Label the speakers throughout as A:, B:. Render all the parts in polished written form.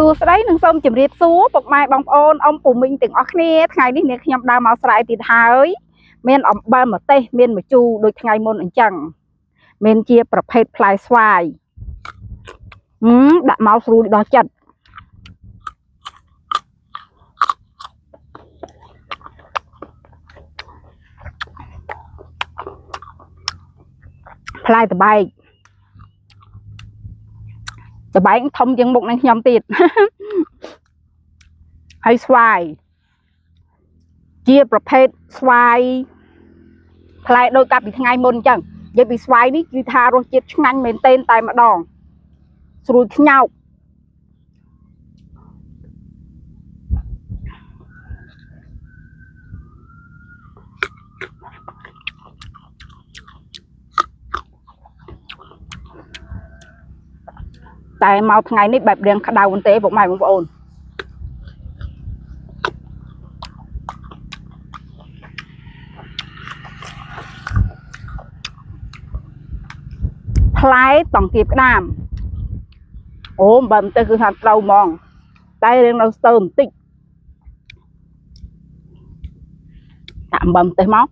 A: សួស្តីនឹងសូមជម្រាបសួរពុកម៉ែបងប្អូនអ៊ំពូមីងទាំងអស់គ្នាថ្ងៃនេះអ្នកខ្ញុំដើរមកស្រែទៀតហើយមានអំបិលម្ទេសមានម្ជូរដូចថ្ងៃមុនអញ្ចឹងមានជាប្រភេទផ្លែស្វាយដាក់មកស្រួយដល់ចិត្តផ្លែតបែកធំជាងមុខនឹងខ្ញុំទៀតហើយស្វាយជាប្រភេទស្វាយផ្លែដូចកាលពីថ្ងៃមុនអញ្ចឹងនិយាយពីស្វាយនេះគឺថារសជាតិឆ្ងាញ់មែនទែនតែម្ដងស្រួយខ្ញោកតែមកថ្ងៃនេះបែបរៀងក្តៅមែនទេពុកម៉ែបងប្អូនផ្លែតង្កៀបក្តាមអូបើមិនទៅគឺថាត្រូវហ្មងតែរៀងនៅស្ទើបន្តិចដាក់អំបិលម្ទេសមក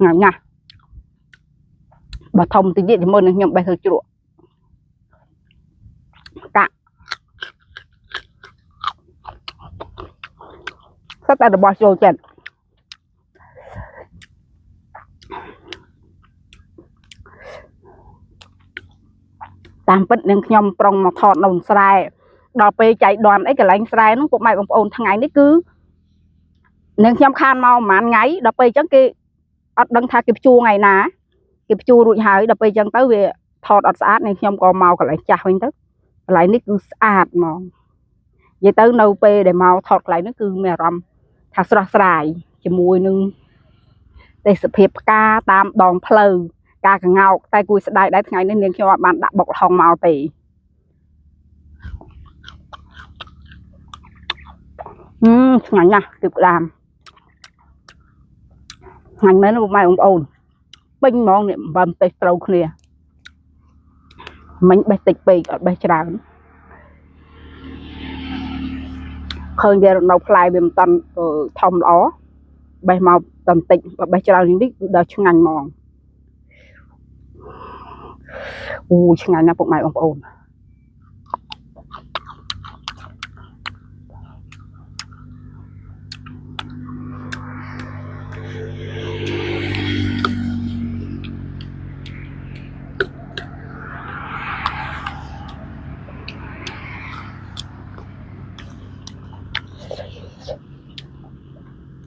A: ណាស់បើធំតិចទៀតមុននឹងខ្ញុំបេះធ្វើជ្រក់កាក់សិតតែរបស់ចូលចិត្តតាមពិតនឹងខ្ញុំប្រុងមកថតនៅស្រែដល់ពេលចៃដន្យអីកន្លែងស្រែនោះពុកម៉ែបងប្អូនថ្ងៃនេះគឺនឹងខ្ញុំខានមកប្រហែលថ្ងៃដល់ពេលអញ្ចឹងគេអត់ដឹងថាគេភ្ជួរថ្ងៃណាគេភ្ជួររួចហើយដល់ពេលអញ្ចឹងទៅវាថតអត់ស្អាតនឹងខ្ញុំក៏មកកន្លែងចាស់វិញទៅកន្លែងនេះគឺស្អាតហ្មងនិយាយទៅនៅពេលដែលមកថតកន្លែងនេះគឺមានអារម្មណ៍ថាស្រស់ស្រាយជាមួយនឹងទេសភាពផ្កាតាមដងផ្លូវការកងោកតែគួយស្ដាយដែរថ្ងៃនេះនាងខ្ញុំអត់បានដាក់បុកល្ហុងមកទេឆ្ងាញ់ណាស់ទើបក្តាមឆ្ងាញ់មែនពុកម៉ែបងប្អូនពេញហ្មងនេះអំបិលម្ទេសត្រូវគ្នាមិញបេះតិចពេកអត់បេះច្រើនឃើញវានៅផ្លែវាមិនតាន់ធំល្អបេះមកតែបន្តិចបើបេះច្រើននេះគឺដល់ឆ្ងាញ់ហ្មងអូឆ្ងាញ់ណាស់ពុកម៉ែបងប្អូន